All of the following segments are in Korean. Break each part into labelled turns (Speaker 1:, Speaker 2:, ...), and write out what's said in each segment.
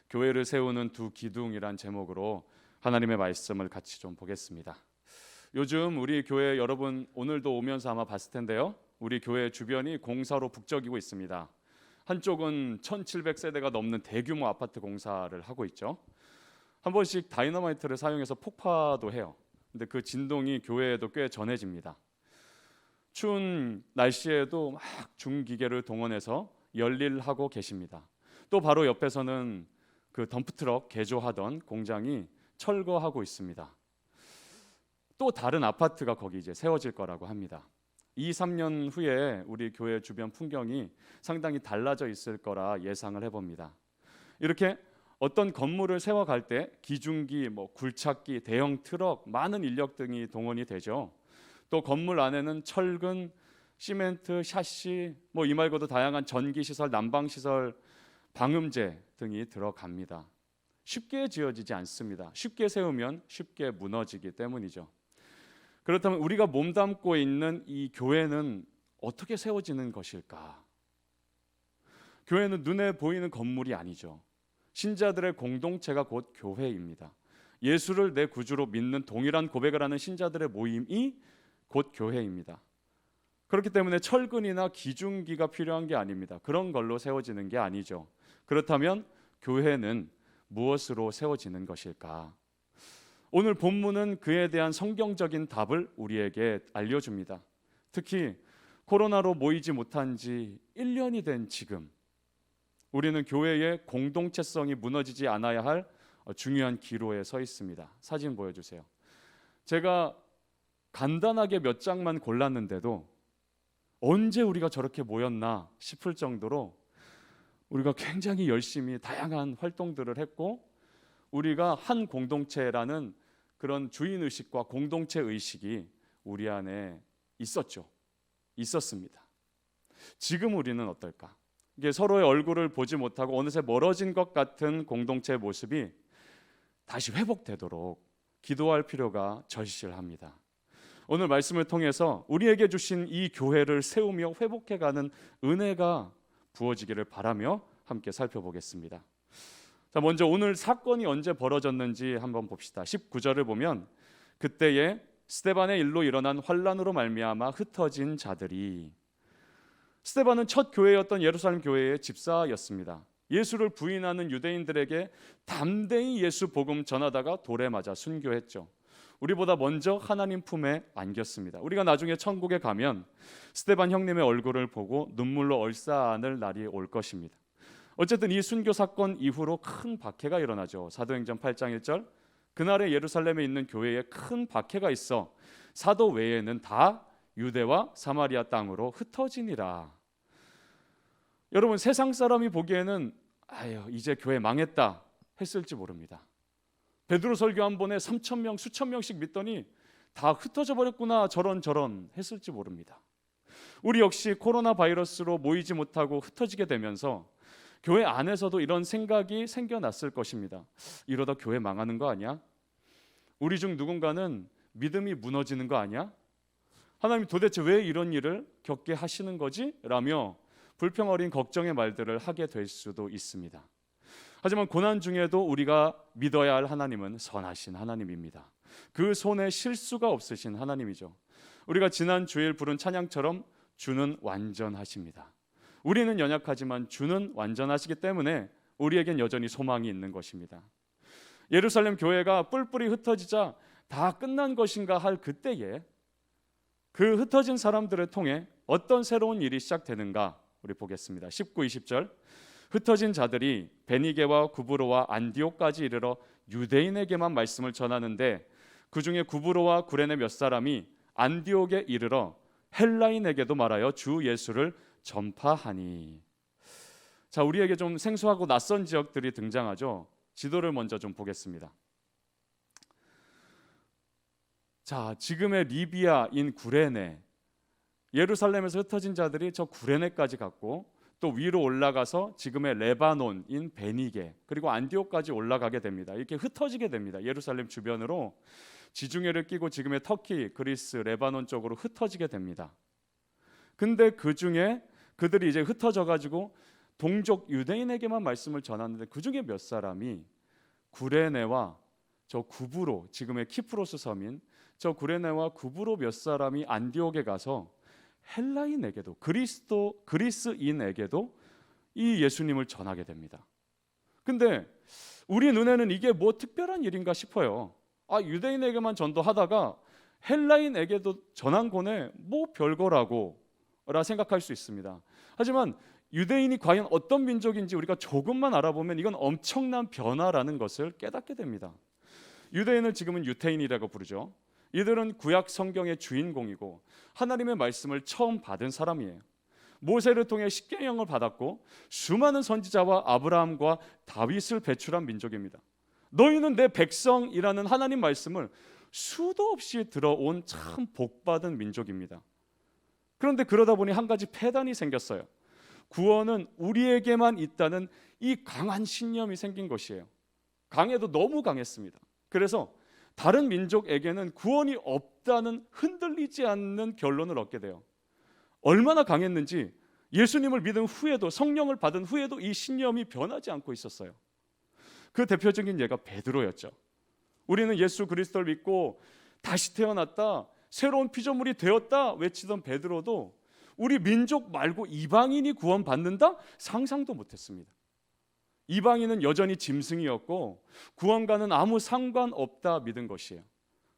Speaker 1: 교회를 세우는 두 기둥이란 제목으로 하나님의 말씀을 같이 좀 보겠습니다. 요즘 우리 교회 여러분 오늘도 오면서 아마 봤을 텐데요. 우리 교회 주변이 공사로 북적이고 있습니다. 한쪽은 1700세대가 넘는 대규모 아파트 공사를 하고 있죠. 한 번씩 다이너마이트를 사용해서 폭파도 해요. 근데 그 진동이 교회에도 꽤 전해집니다. 추운 날씨에도 막 중기계를 동원해서 열일하고 계십니다. 또 바로 옆에서는 그 덤프트럭 개조하던 공장이 철거하고 있습니다. 또 다른 아파트가 거기 이제 세워질 거라고 합니다. 2, 3년 후에 우리 교회 주변 풍경이 상당히 달라져 있을 거라 예상을 해봅니다. 이렇게 어떤 건물을 세워갈 때 기중기, 굴착기, 대형 트럭, 많은 인력 등이 동원이 되죠. 또 건물 안에는 철근, 시멘트, 샤시, 이 말고도 다양한 전기시설, 난방시설, 방음제 등이 들어갑니다. 쉽게 지어지지 않습니다. 쉽게 세우면 쉽게 무너지기 때문이죠. 그렇다면 우리가 몸담고 있는 이 교회는 어떻게 세워지는 것일까? 교회는 눈에 보이는 건물이 아니죠. 신자들의 공동체가 곧 교회입니다. 예수를 내 구주로 믿는 동일한 고백을 하는 신자들의 모임이 곧 교회입니다. 그렇기 때문에 철근이나 기중기가 필요한 게 아닙니다. 그런 걸로 세워지는 게 아니죠. 그렇다면 교회는 무엇으로 세워지는 것일까? 오늘 본문은 그에 대한 성경적인 답을 우리에게 알려줍니다. 특히 코로나로 모이지 못한 지 1년이 된 지금, 우리는 교회의 공동체성이 무너지지 않아야 할 중요한 기로에 서 있습니다. 사진 보여주세요. 제가 간단하게 몇 장만 골랐는데도 언제 우리가 저렇게 모였나 싶을 정도로 우리가 굉장히 열심히 다양한 활동들을 했고, 우리가 한 공동체라는 그런 주인의식과 공동체의식이 우리 안에 있었습니다. 지금 우리는 어떨까? 이게 서로의 얼굴을 보지 못하고 어느새 멀어진 것 같은 공동체의 모습이 다시 회복되도록 기도할 필요가 절실합니다. 오늘 말씀을 통해서 우리에게 주신 이 교회를 세우며 회복해가는 은혜가 부어지기를 바라며 함께 살펴보겠습니다. 자, 먼저 오늘 사건이 언제 벌어졌는지 한번 봅시다. 19절을 보면 그때에 스데반의 일로 일어난 환란으로 말미암아 흩어진 자들이, 스데반은 첫 교회였던 예루살렘 교회의 집사였습니다. 예수를 부인하는 유대인들에게 담대히 예수 복음 전하다가 돌에 맞아 순교했죠. 우리보다 먼저 하나님 품에 안겼습니다. 우리가 나중에 천국에 가면 스데반 형님의 얼굴을 보고 눈물로 얼싸안을 날이 올 것입니다. 어쨌든 이 순교 사건 이후로 큰 박해가 일어나죠. 사도행전 8장 1절, 그날에 예루살렘에 있는 교회에 큰 박해가 있어 사도 외에는 다 유대와 사마리아 땅으로 흩어지니라. 여러분, 세상 사람이 보기에는 이제 교회 망했다 했을지 모릅니다. 베드로 설교 한 번에 3,000명, 수천 명씩 믿더니 다 흩어져 버렸구나, 저런 했을지 모릅니다. 우리 역시 코로나 바이러스로 모이지 못하고 흩어지게 되면서 교회 안에서도 이런 생각이 생겨났을 것입니다. 이러다 교회 망하는 거 아니야? 우리 중 누군가는 믿음이 무너지는 거 아니야? 하나님 도대체 왜 이런 일을 겪게 하시는 거지? 라며 불평 어린 걱정의 말들을 하게 될 수도 있습니다. 하지만 고난 중에도 우리가 믿어야 할 하나님은 선하신 하나님입니다. 그 손에 실수가 없으신 하나님이죠. 우리가 지난 주일 부른 찬양처럼 주는 완전하십니다. 우리는 연약하지만 주는 완전하시기 때문에 우리에겐 여전히 소망이 있는 것입니다. 예루살렘 교회가 뿔뿔이 흩어지자 다 끝난 것인가 할 그때에 그 흩어진 사람들을 통해 어떤 새로운 일이 시작되는가 우리 보겠습니다. 19, 20절, 흩어진 자들이 베니게와 구브로와 안디옥까지 이르러 유대인에게만 말씀을 전하는데 그 중에 구브로와 구레네 몇 사람이 안디옥에 이르러 헬라인에게도 말하여 주 예수를 전파하니. 자, 우리에게 좀 생소하고 낯선 지역들이 등장하죠. 지도를 먼저 좀 보겠습니다. 자, 지금의 리비아인 구레네, 예루살렘에서 흩어진 자들이 저 구레네까지 갔고 또 위로 올라가서 지금의 레바논인 베니게, 그리고 안디옥까지 올라가게 됩니다. 이렇게 흩어지게 됩니다. 예루살렘 주변으로 지중해를 끼고 지금의 터키, 그리스, 레바논 쪽으로 흩어지게 됩니다. 근데 그 중에 그들이 이제 흩어져 가지고 동족 유대인에게만 말씀을 전하는데 그 중에 몇 사람이 구레네와 저 구브로, 지금의 키프로스 섬인 저 구레네와 구브로 몇 사람이 안디옥에 가서 헬라인에게도, 그리스인에게도 이 예수님을 전하게 됩니다. 근데 우리 눈에는 이게 뭐 특별한 일인가 싶어요. 유대인에게만 전도하다가 헬라인에게도 전한 거네, 뭐 별거라고 라 생각할 수 있습니다. 하지만 유대인이 과연 어떤 민족인지 우리가 조금만 알아보면 이건 엄청난 변화라는 것을 깨닫게 됩니다. 유대인을 지금은 유태인이라고 부르죠. 이들은 구약 성경의 주인공이고 하나님의 말씀을 처음 받은 사람이에요. 모세를 통해 십계명을 받았고 수많은 선지자와 아브라함과 다윗을 배출한 민족입니다. 너희는 내 백성이라는 하나님 말씀을 수도 없이 들어온 참 복받은 민족입니다. 그런데 그러다 보니 한 가지 폐단이 생겼어요. 구원은 우리에게만 있다는 이 강한 신념이 생긴 것이에요. 강해도 너무 강했습니다. 그래서 다른 민족에게는 구원이 없다는 흔들리지 않는 결론을 얻게 돼요. 얼마나 강했는지 예수님을 믿은 후에도, 성령을 받은 후에도 이 신념이 변하지 않고 있었어요. 그 대표적인 예가 베드로였죠. 우리는 예수 그리스도를 믿고 다시 태어났다, 새로운 피조물이 되었다 외치던 베드로도 우리 민족 말고 이방인이 구원받는다? 상상도 못했습니다. 이방인은 여전히 짐승이었고 구원과는 아무 상관없다 믿은 것이에요.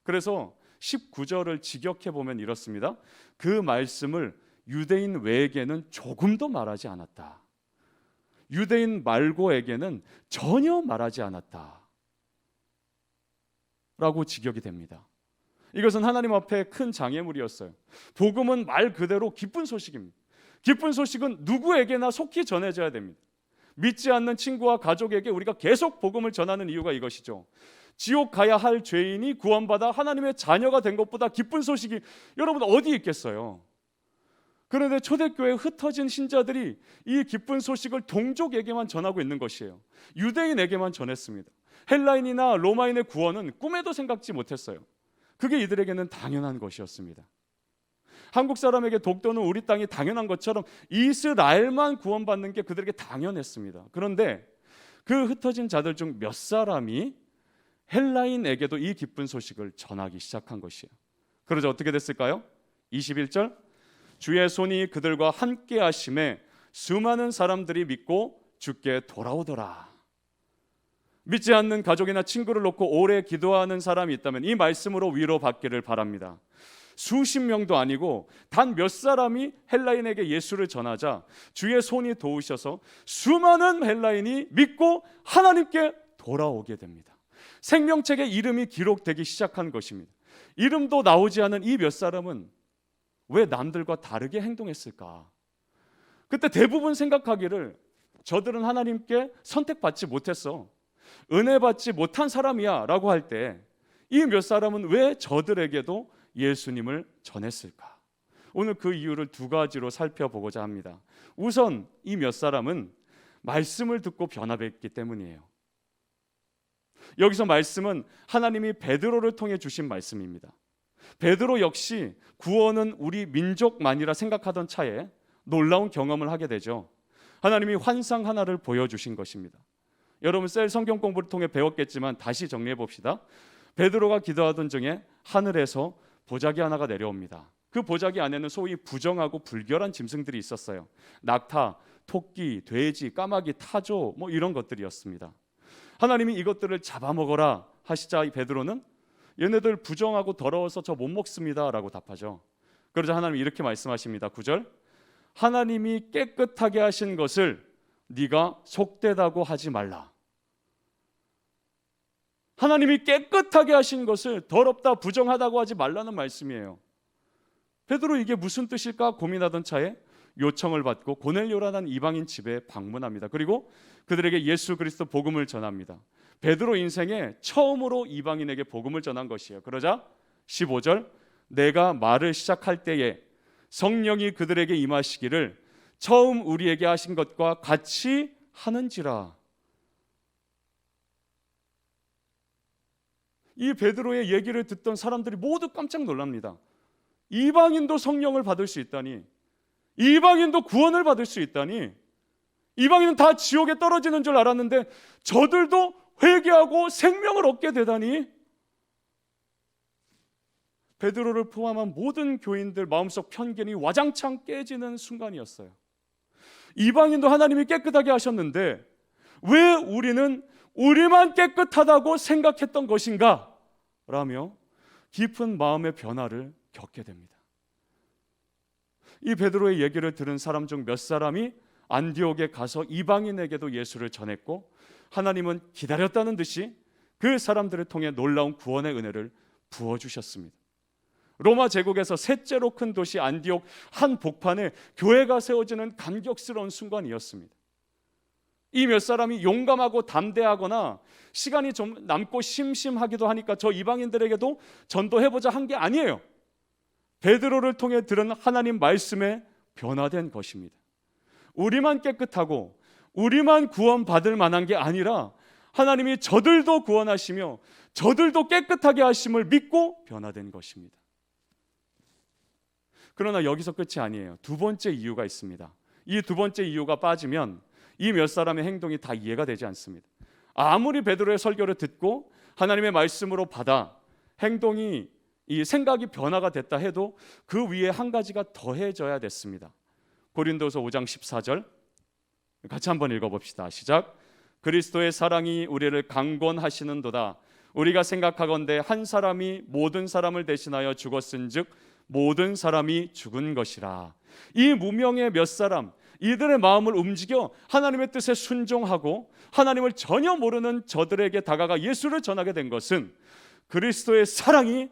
Speaker 1: 그래서 19절을 직역해 보면 이렇습니다. 그 말씀을 유대인 외에게는 조금도 말하지 않았다. 유대인 말고에게는 전혀 말하지 않았다 라고 직역이 됩니다. 이것은 하나님 앞에 큰 장애물이었어요. 복음은 말 그대로 기쁜 소식입니다. 기쁜 소식은 누구에게나 속히 전해져야 됩니다. 믿지 않는 친구와 가족에게 우리가 계속 복음을 전하는 이유가 이것이죠. 지옥 가야 할 죄인이 구원받아 하나님의 자녀가 된 것보다 기쁜 소식이 여러분 어디 있겠어요? 그런데 초대교회에 흩어진 신자들이 이 기쁜 소식을 동족에게만 전하고 있는 것이에요. 유대인에게만 전했습니다. 헬라인이나 로마인의 구원은 꿈에도 생각지 못했어요. 그게 이들에게는 당연한 것이었습니다. 한국 사람에게 독도는 우리 땅이 당연한 것처럼 이스라엘만 구원받는 게 그들에게 당연했습니다. 그런데 그 흩어진 자들 중 몇 사람이 헬라인에게도 이 기쁜 소식을 전하기 시작한 것이에요. 그러자 어떻게 됐을까요? 21절, 주의 손이 그들과 함께 하심에 수많은 사람들이 믿고 주께 돌아오더라. 믿지 않는 가족이나 친구를 놓고 오래 기도하는 사람이 있다면 이 말씀으로 위로받기를 바랍니다. 수십 명도 아니고 단 몇 사람이 헬라인에게 예수를 전하자 주의 손이 도우셔서 수많은 헬라인이 믿고 하나님께 돌아오게 됩니다. 생명책에 이름이 기록되기 시작한 것입니다. 이름도 나오지 않은 이 몇 사람은 왜 남들과 다르게 행동했을까? 그때 대부분 생각하기를 저들은 하나님께 선택받지 못했어, 은혜 받지 못한 사람이야 라고 할 때 이 몇 사람은 왜 저들에게도 예수님을 전했을까? 오늘 그 이유를 두 가지로 살펴보고자 합니다. 우선 이 몇 사람은 말씀을 듣고 변화했기 때문이에요. 여기서 말씀은 하나님이 베드로를 통해 주신 말씀입니다. 베드로 역시 구원은 우리 민족만이라 생각하던 차에 놀라운 경험을 하게 되죠. 하나님이 환상 하나를 보여주신 것입니다. 여러분 셀 성경 공부를 통해 배웠겠지만 다시 정리해 봅시다. 베드로가 기도하던 중에 하늘에서 보자기 하나가 내려옵니다. 그 보자기 안에는 소위 부정하고 불결한 짐승들이 있었어요. 낙타, 토끼, 돼지, 까마귀, 타조 뭐 이런 것들이었습니다. 하나님이 이것들을 잡아먹어라 하시자 이 베드로는 얘네들 부정하고 더러워서 저 못 먹습니다 라고 답하죠. 그러자 하나님이 이렇게 말씀하십니다. 9절, 하나님이 깨끗하게 하신 것을 네가 속되다고 하지 말라. 하나님이 깨끗하게 하신 것을 더럽다 부정하다고 하지 말라는 말씀이에요. 베드로 이게 무슨 뜻일까 고민하던 차에 요청을 받고 고넬료라는 이방인 집에 방문합니다. 그리고 그들에게 예수 그리스도 복음을 전합니다. 베드로 인생에 처음으로 이방인에게 복음을 전한 것이에요. 그러자 15절, 내가 말을 시작할 때에 성령이 그들에게 임하시기를 처음 우리에게 하신 것과 같이 하는지라. 이 베드로의 얘기를 듣던 사람들이 모두 깜짝 놀랍니다. 이방인도 성령을 받을 수 있다니, 이방인도 구원을 받을 수 있다니, 이방인은 다 지옥에 떨어지는 줄 알았는데 저들도 회개하고 생명을 얻게 되다니. 베드로를 포함한 모든 교인들 마음속 편견이 와장창 깨지는 순간이었어요. 이방인도 하나님이 깨끗하게 하셨는데 왜 우리는 우리만 깨끗하다고 생각했던 것인가? 라며 깊은 마음의 변화를 겪게 됩니다. 이 베드로의 얘기를 들은 사람 중 몇 사람이 안디옥에 가서 이방인에게도 예수를 전했고, 하나님은 기다렸다는 듯이 그 사람들을 통해 놀라운 구원의 은혜를 부어주셨습니다. 로마 제국에서 셋째로 큰 도시 안디옥 한 복판에 교회가 세워지는 감격스러운 순간이었습니다. 이 몇 사람이 용감하고 담대하거나 시간이 좀 남고 심심하기도 하니까 저 이방인들에게도 전도해보자 한 게 아니에요. 베드로를 통해 들은 하나님 말씀에 변화된 것입니다. 우리만 깨끗하고 우리만 구원받을 만한 게 아니라 하나님이 저들도 구원하시며 저들도 깨끗하게 하심을 믿고 변화된 것입니다. 그러나 여기서 끝이 아니에요. 두 번째 이유가 있습니다. 이 두 번째 이유가 빠지면 이 몇 사람의 행동이 다 이해가 되지 않습니다. 아무리 베드로의 설교를 듣고 하나님의 말씀으로 받아 행동이 이 생각이 변화가 됐다 해도 그 위에 한 가지가 더해져야 됐습니다. 고린도서 5장 14절 같이 한번 읽어봅시다. 시작. 그리스도의 사랑이 우리를 강권하시는도다. 우리가 생각하건대 한 사람이 모든 사람을 대신하여 죽었은즉 모든 사람이 죽은 것이라. 이 무명의 몇 사람, 이들의 마음을 움직여 하나님의 뜻에 순종하고 하나님을 전혀 모르는 저들에게 다가가 예수를 전하게 된 것은 그리스도의 사랑이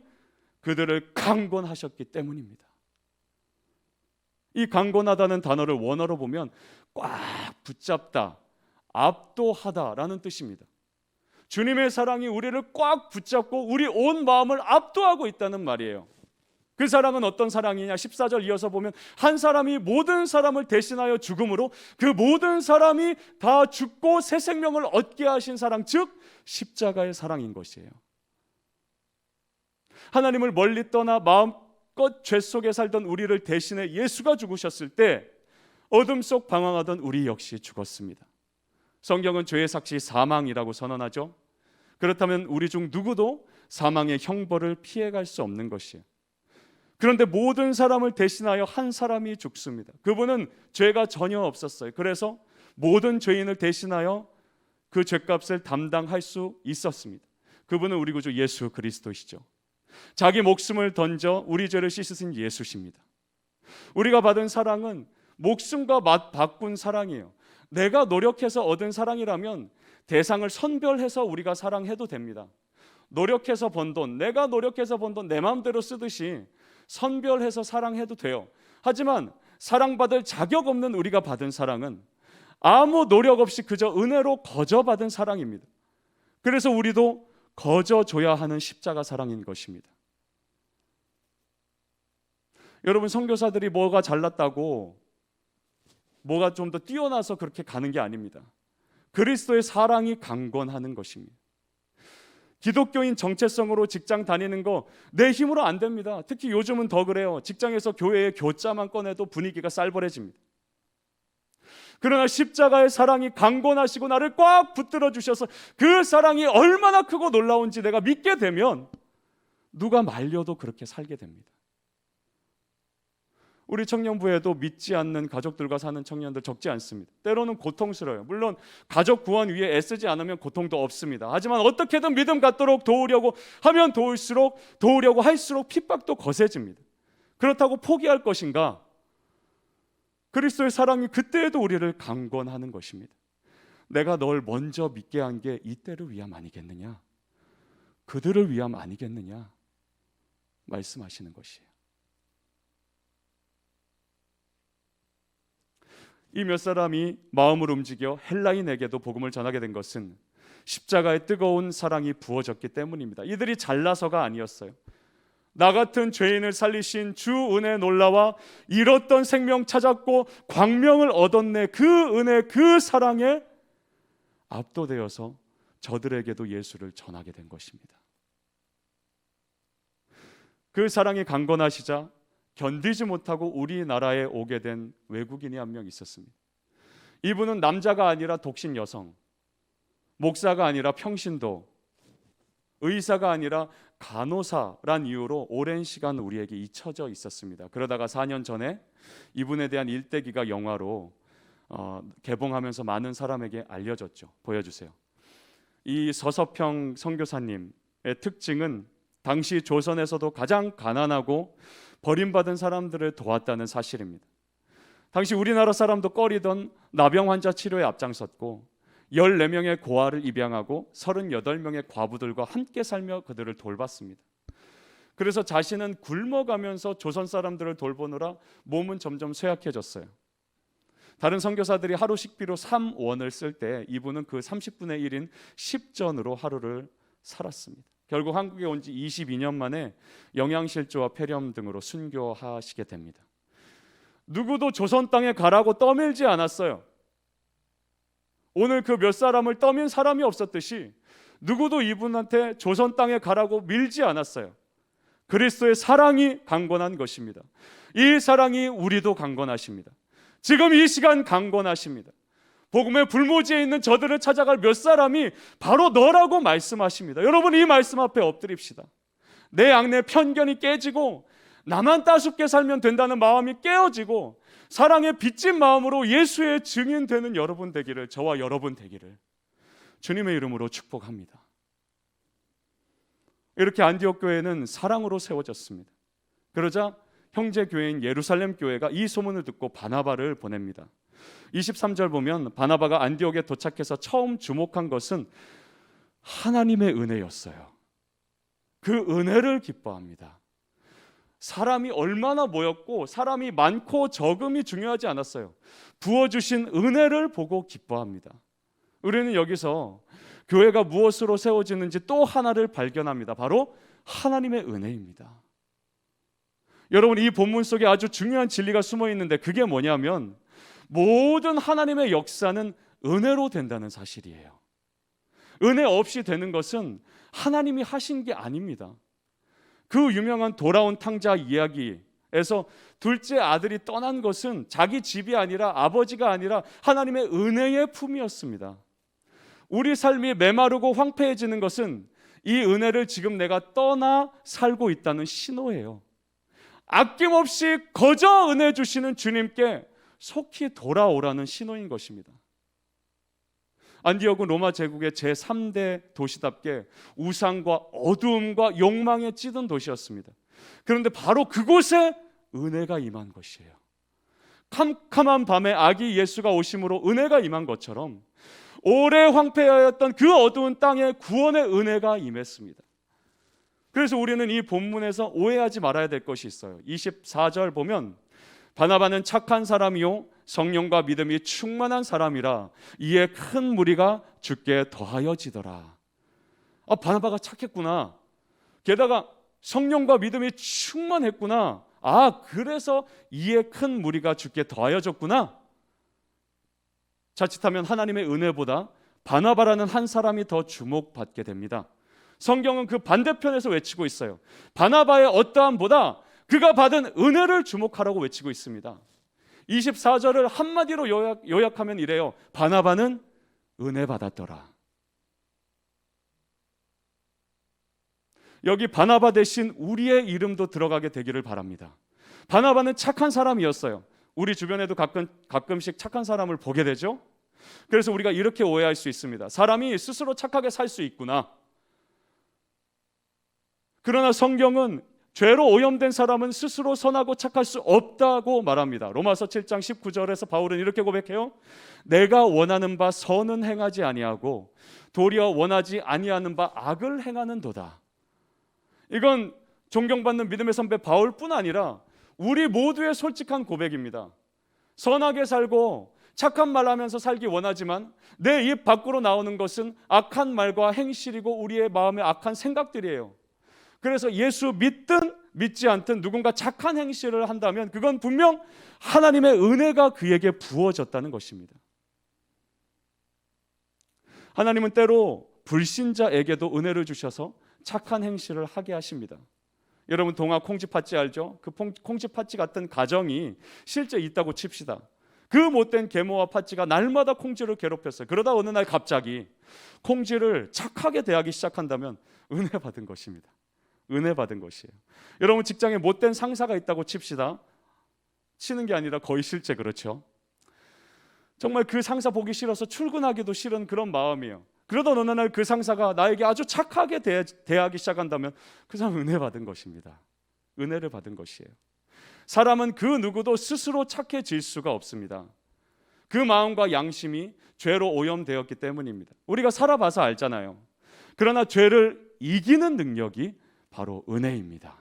Speaker 1: 그들을 강권하셨기 때문입니다. 이 강권하다는 단어를 원어로 보면 꽉 붙잡다, 압도하다라는 뜻입니다. 주님의 사랑이 우리를 꽉 붙잡고 우리 온 마음을 압도하고 있다는 말이에요. 그 사랑은 어떤 사랑이냐? 14절 이어서 보면 한 사람이 모든 사람을 대신하여 죽음으로 그 모든 사람이 다 죽고 새 생명을 얻게 하신 사랑, 즉 십자가의 사랑인 것이에요. 하나님을 멀리 떠나 마음껏 죄 속에 살던 우리를 대신해 예수가 죽으셨을 때 어둠 속 방황하던 우리 역시 죽었습니다. 성경은 죄의 삭시 사망이라고 선언하죠. 그렇다면 우리 중 누구도 사망의 형벌을 피해갈 수 없는 것이에요. 그런데 모든 사람을 대신하여 한 사람이 죽습니다. 그분은 죄가 전혀 없었어요. 그래서 모든 죄인을 대신하여 그 죄값을 담당할 수 있었습니다. 그분은 우리 구주 예수 그리스도시죠. 자기 목숨을 던져 우리 죄를 씻으신 예수십니다. 우리가 받은 사랑은 목숨과 맛 바꾼 사랑이에요. 내가 노력해서 얻은 사랑이라면 대상을 선별해서 우리가 사랑해도 됩니다. 노력해서 번 돈, 내가 노력해서 번 돈 내 마음대로 쓰듯이 선별해서 사랑해도 돼요. 하지만 사랑받을 자격 없는 우리가 받은 사랑은 아무 노력 없이 그저 은혜로 거저 받은 사랑입니다. 그래서 우리도 거저 줘야 하는 십자가 사랑인 것입니다. 여러분, 선교사들이 뭐가 잘났다고 뭐가 좀 더 뛰어나서 그렇게 가는 게 아닙니다. 그리스도의 사랑이 강권하는 것입니다. 기독교인 정체성으로 직장 다니는 거 내 힘으로 안 됩니다. 특히 요즘은 더 그래요. 직장에서 교회의 교자만 꺼내도 분위기가 쌀벌해집니다. 그러나 십자가의 사랑이 강권하시고 나를 꽉 붙들어 주셔서 그 사랑이 얼마나 크고 놀라운지 내가 믿게 되면 누가 말려도 그렇게 살게 됩니다. 우리 청년부에도 믿지 않는 가족들과 사는 청년들 적지 않습니다. 때로는 고통스러워요. 물론 가족 구원 위에 애쓰지 않으면 고통도 없습니다. 하지만 어떻게든 믿음 갖도록 도우려고 하면 도우려고 할수록 핍박도 거세집니다. 그렇다고 포기할 것인가? 그리스도의 사랑이 그때에도 우리를 강권하는 것입니다. 내가 널 먼저 믿게 한 게 이때를 위함 아니겠느냐? 그들을 위함 아니겠느냐? 말씀하시는 것이에요. 이 몇 사람이 마음을 움직여 헬라인에게도 복음을 전하게 된 것은 십자가의 뜨거운 사랑이 부어졌기 때문입니다. 이들이 잘나서가 아니었어요. 나 같은 죄인을 살리신 주 은혜 놀라와 잃었던 생명 찾았고 광명을 얻었네. 그 은혜, 그 사랑에 압도되어서 저들에게도 예수를 전하게 된 것입니다. 그 사랑이 강건하시자 견디지 못하고 우리나라에 오게 된 외국인이 한 명 있었습니다. 이분은 남자가 아니라 독신 여성, 목사가 아니라 평신도, 의사가 아니라 간호사란 이유로 오랜 시간 우리에게 잊혀져 있었습니다. 그러다가 4년 전에 이분에 대한 일대기가 영화로 개봉하면서 많은 사람에게 알려졌죠. 보여주세요. 이 서서평 선교사님의 특징은 당시 조선에서도 가장 가난하고 버림받은 사람들을 도왔다는 사실입니다. 당시 우리나라 사람도 꺼리던 나병 환자 치료에 앞장섰고 14명의 고아를 입양하고 38명의 과부들과 함께 살며 그들을 돌봤습니다. 그래서 자신은 굶어가면서 조선 사람들을 돌보느라 몸은 점점 쇠약해졌어요. 다른 선교사들이 하루 식비로 3원을 쓸 때 이분은 그 30분의 1인 10전으로 하루를 살았습니다. 결국 한국에 온 지 22년 만에 영양실조와 폐렴 등으로 순교하시게 됩니다. 누구도 조선 땅에 가라고 떠밀지 않았어요. 오늘 그 몇 사람을 떠민 사람이 없었듯이 누구도 이분한테 조선 땅에 가라고 밀지 않았어요. 그리스도의 사랑이 강건한 것입니다. 이 사랑이 우리도 강건하십니다. 지금 이 시간 강건하십니다. 복음의 불모지에 있는 저들을 찾아갈 몇 사람이 바로 너라고 말씀하십니다. 여러분, 이 말씀 앞에 엎드립시다. 내 악내 편견이 깨지고 나만 따숩게 살면 된다는 마음이 깨어지고 사랑의 빚진 마음으로 예수의 증인 되는 여러분 되기를, 저와 여러분 되기를 주님의 이름으로 축복합니다. 이렇게 안디옥 교회는 사랑으로 세워졌습니다. 그러자 형제 교회인 예루살렘 교회가 이 소문을 듣고 바나바를 보냅니다. 23절 보면 바나바가 안디옥에 도착해서 처음 주목한 것은 하나님의 은혜였어요. 그 은혜를 기뻐합니다. 사람이 얼마나 모였고 사람이 많고 적음이 중요하지 않았어요. 부어주신 은혜를 보고 기뻐합니다. 우리는 여기서 교회가 무엇으로 세워지는지 또 하나를 발견합니다. 바로 하나님의 은혜입니다. 여러분, 이 본문 속에 아주 중요한 진리가 숨어 있는데 그게 뭐냐면 모든 하나님의 역사는 은혜로 된다는 사실이에요. 은혜 없이 되는 것은 하나님이 하신 게 아닙니다. 그 유명한 돌아온 탕자 이야기에서 둘째 아들이 떠난 것은 자기 집이 아니라, 아버지가 아니라 하나님의 은혜의 품이었습니다. 우리 삶이 메마르고 황폐해지는 것은 이 은혜를 지금 내가 떠나 살고 있다는 신호예요. 아낌없이 거저 은혜 주시는 주님께 속히 돌아오라는 신호인 것입니다. 안디옥은 로마 제국의 제3대 도시답게 우상과 어두움과 욕망에 찌든 도시였습니다. 그런데 바로 그곳에 은혜가 임한 것이에요. 캄캄한 밤에 아기 예수가 오심으로 은혜가 임한 것처럼 오래 황폐하였던 그 어두운 땅에 구원의 은혜가 임했습니다. 그래서 우리는 이 본문에서 오해하지 말아야 될 것이 있어요. 24절 보면 바나바는 착한 사람이요 성령과 믿음이 충만한 사람이라 이에 큰 무리가 주께 더하여지더라. 바나바가 착했구나. 게다가 성령과 믿음이 충만했구나. 그래서 이에 큰 무리가 주께 더하여졌구나. 자칫하면 하나님의 은혜보다 바나바라는 한 사람이 더 주목받게 됩니다. 성경은 그 반대편에서 외치고 있어요. 바나바의 어떠함보다 그가 받은 은혜를 주목하라고 외치고 있습니다. 24절을 한마디로 요약하면 이래요. 바나바는 은혜 받았더라. 여기 바나바 대신 우리의 이름도 들어가게 되기를 바랍니다. 바나바는 착한 사람이었어요. 우리 주변에도 가끔씩 착한 사람을 보게 되죠. 그래서 우리가 이렇게 오해할 수 있습니다. 사람이 스스로 착하게 살 수 있구나. 그러나 성경은 죄로 오염된 사람은 스스로 선하고 착할 수 없다고 말합니다. 로마서 7장 19절에서 바울은 이렇게 고백해요. 내가 원하는 바 선은 행하지 아니하고 도리어 원하지 아니하는 바 악을 행하는도다. 이건 존경받는 믿음의 선배 바울뿐 아니라 우리 모두의 솔직한 고백입니다. 선하게 살고 착한 말 하면서 살기 원하지만 내 입 밖으로 나오는 것은 악한 말과 행실이고 우리의 마음의 악한 생각들이에요. 그래서 예수 믿든 믿지 않든 누군가 착한 행실을 한다면 그건 분명 하나님의 은혜가 그에게 부어졌다는 것입니다. 하나님은 때로 불신자에게도 은혜를 주셔서 착한 행실을 하게 하십니다. 여러분 동화 콩쥐팥쥐 알죠? 그 콩쥐팥쥐 같은 가정이 실제 있다고 칩시다. 그 못된 계모와 팥쥐가 날마다 콩쥐를 괴롭혔어요. 그러다 어느 날 갑자기 콩쥐를 착하게 대하기 시작한다면 은혜 받은 것입니다. 은혜 받은 것이에요. 여러분, 직장에 못된 상사가 있다고 칩시다. 치는 게 아니라 거의 실제 그렇죠. 정말 그 상사 보기 싫어서 출근하기도 싫은 그런 마음이에요. 그러던 어느 날 그 상사가 나에게 아주 착하게 대하기 시작한다면 그 사람은 은혜 받은 것입니다. 은혜를 받은 것이에요. 사람은 그 누구도 스스로 착해질 수가 없습니다. 그 마음과 양심이 죄로 오염되었기 때문입니다. 우리가 살아봐서 알잖아요. 그러나 죄를 이기는 능력이 바로 은혜입니다.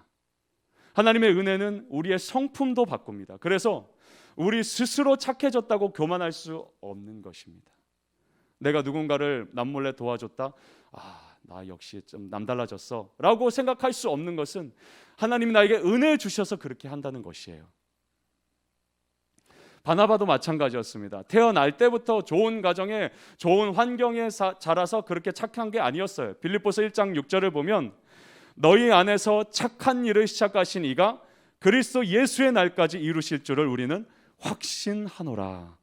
Speaker 1: 하나님의 은혜는 우리의 성품도 바꿉니다. 그래서 우리 스스로 착해졌다고 교만할 수 없는 것입니다. 내가 누군가를 남몰래 도와줬다, 나 역시 좀 남달라졌어 라고 생각할 수 없는 것은 하나님이 나에게 은혜 주셔서 그렇게 한다는 것이에요. 바나바도 마찬가지였습니다. 태어날 때부터 좋은 가정에 좋은 환경에 자라서 그렇게 착한 게 아니었어요. 빌립보서 1장 6절을 보면 너희 안에서 착한 일을 시작하신 이가 그리스도 예수의 날까지 이루실 줄을 우리는 확신하노라.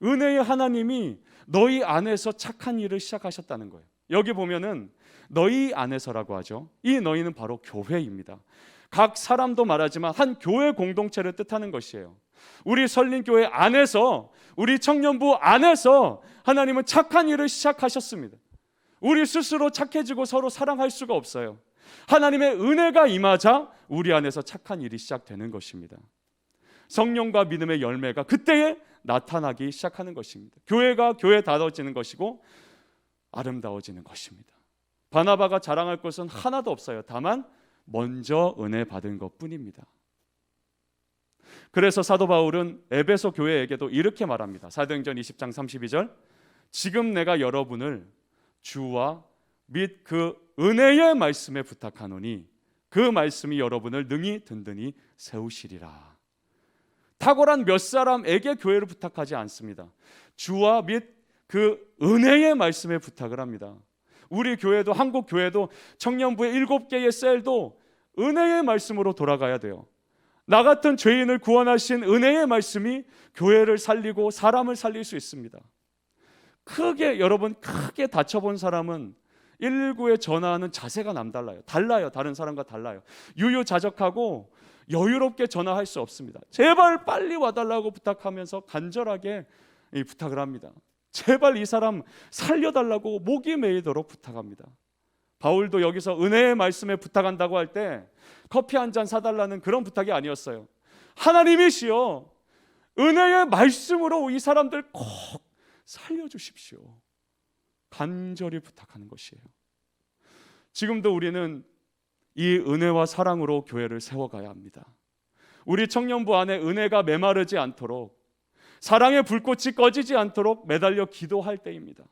Speaker 1: 은혜의 하나님이 너희 안에서 착한 일을 시작하셨다는 거예요. 여기 보면은 너희 안에서라고 하죠. 이 너희는 바로 교회입니다. 각 사람도 말하지만 한 교회 공동체를 뜻하는 것이에요. 우리 설린교회 안에서, 우리 청년부 안에서 하나님은 착한 일을 시작하셨습니다. 우리 스스로 착해지고 서로 사랑할 수가 없어요. 하나님의 은혜가 임하자 우리 안에서 착한 일이 시작되는 것입니다. 성령과 믿음의 열매가 그때에 나타나기 시작하는 것입니다. 교회가 교회다워지는 것이고 아름다워지는 것입니다. 바나바가 자랑할 것은 하나도 없어요. 다만 먼저 은혜 받은 것뿐입니다. 그래서 사도 바울은 에베소 교회에게도 이렇게 말합니다. 사도행전 20장 32절, 지금 내가 여러분을 주와 및 그 은혜의 말씀에 부탁하노니 그 말씀이 여러분을 능히 든든히 세우시리라. 탁월한 몇 사람에게 교회를 부탁하지 않습니다. 주와 및 그 은혜의 말씀에 부탁을 합니다. 우리 교회도, 한국 교회도, 청년부의 7개의 셀도 은혜의 말씀으로 돌아가야 돼요. 나 같은 죄인을 구원하신 은혜의 말씀이 교회를 살리고 사람을 살릴 수 있습니다. 여러분 크게 다쳐본 사람은 119에 전화하는 자세가 달라요. 다른 사람과 달라요. 유유자적하고 여유롭게 전화할 수 없습니다. 제발 빨리 와달라고 부탁하면서 간절하게 부탁을 합니다. 제발 이 사람 살려달라고 목이 메이도록 부탁합니다. 바울도 여기서 은혜의 말씀에 부탁한다고 할 때 커피 한 잔 사달라는 그런 부탁이 아니었어요. 하나님이시여, 은혜의 말씀으로 이 사람들 꼭 살려주십시오. 간절히 부탁하는 것이에요. 지금도 우리는 이 은혜와 사랑으로 교회를 세워가야 합니다. 우리 청년부 안에 은혜가 메마르지 않도록, 사랑의 불꽃이 꺼지지 않도록 매달려 기도할 때입니다.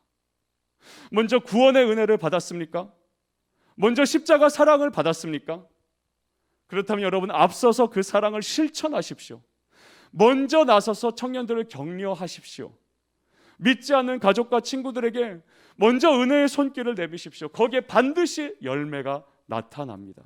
Speaker 1: 먼저 구원의 은혜를 받았습니까? 먼저 십자가 사랑을 받았습니까? 그렇다면 여러분, 앞서서 그 사랑을 실천하십시오. 먼저 나서서 청년들을 격려하십시오. 믿지 않는 가족과 친구들에게 먼저 은혜의 손길을 내미십시오. 거기에 반드시 열매가 나타납니다.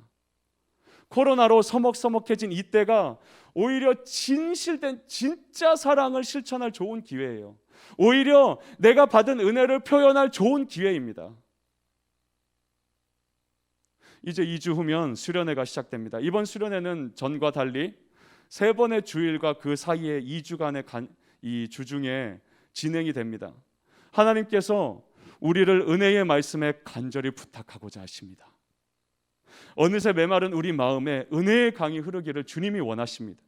Speaker 1: 코로나로 서먹서먹해진 이때가 오히려 진실된 진짜 사랑을 실천할 좋은 기회예요. 오히려 내가 받은 은혜를 표현할 좋은 기회입니다. 이제 2주 후면 수련회가 시작됩니다. 이번 수련회는 전과 달리 3번의 주일과 그 사이에 2주간의 이 주중에 진행이 됩니다. 하나님께서 우리를 은혜의 말씀에 간절히 부탁하고자 하십니다. 어느새 메마른 우리 마음에 은혜의 강이 흐르기를 주님이 원하십니다.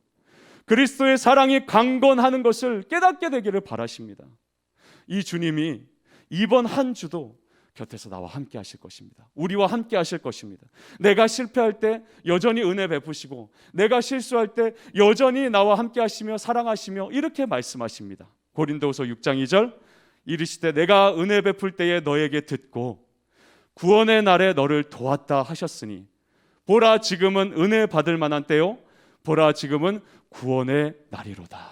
Speaker 1: 그리스도의 사랑이 강건하는 것을 깨닫게 되기를 바라십니다. 이 주님이 이번 한 주도 곁에서 나와 함께 하실 것입니다. 우리와 함께 하실 것입니다. 내가 실패할 때 여전히 은혜 베푸시고, 내가 실수할 때 여전히 나와 함께 하시며 사랑하시며 이렇게 말씀하십니다. 고린도후서 6장 2절, 이르시되 내가 은혜 베풀 때에 너에게 듣고 구원의 날에 너를 도왔다 하셨으니 보라 지금은 은혜 받을 만한 때요, 보라 지금은 구원의 날이로다.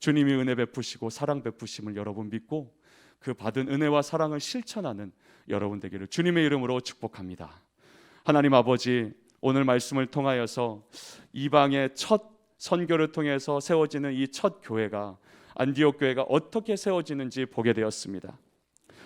Speaker 1: 주님이 은혜 베푸시고 사랑 베푸심을 여러분 믿고 그 받은 은혜와 사랑을 실천하는 여러분 되기를 주님의 이름으로 축복합니다. 하나님 아버지, 오늘 말씀을 통하여서 이방의 첫 선교를 통해서 세워지는 이 첫 교회가, 안디옥 교회가 어떻게 세워지는지 보게 되었습니다.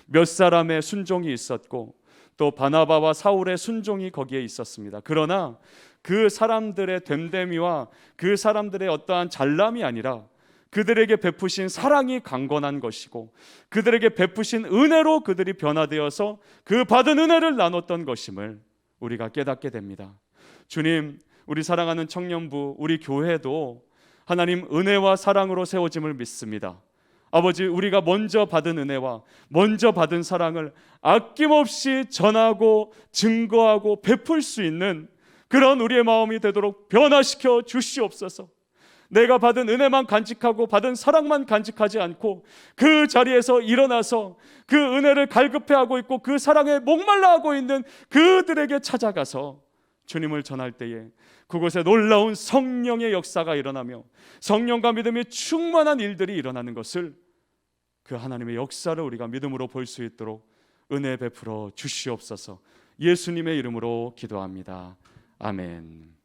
Speaker 1: 몇 사람의 순종이 있었고 또 바나바와 사울의 순종이 거기에 있었습니다. 그러나 그 사람들의 됨됨이와 그 사람들의 어떠한 잘남이 아니라 그들에게 베푸신 사랑이 강건한 것이고 그들에게 베푸신 은혜로 그들이 변화되어서 그 받은 은혜를 나눴던 것임을 우리가 깨닫게 됩니다. 주님, 우리 사랑하는 청년부, 우리 교회도 하나님 은혜와 사랑으로 세워짐을 믿습니다. 아버지, 우리가 먼저 받은 은혜와 먼저 받은 사랑을 아낌없이 전하고 증거하고 베풀 수 있는 그런 우리의 마음이 되도록 변화시켜 주시옵소서. 내가 받은 은혜만 간직하고 받은 사랑만 간직하지 않고 그 자리에서 일어나서 그 은혜를 갈급해하고 있고 그 사랑에 목말라하고 있는 그들에게 찾아가서 주님을 전할 때에 그곳에 놀라운 성령의 역사가 일어나며 성령과 믿음이 충만한 일들이 일어나는 것을, 그 하나님의 역사를 우리가 믿음으로 볼 수 있도록 은혜 베풀어 주시옵소서. 예수님의 이름으로 기도합니다. 아멘.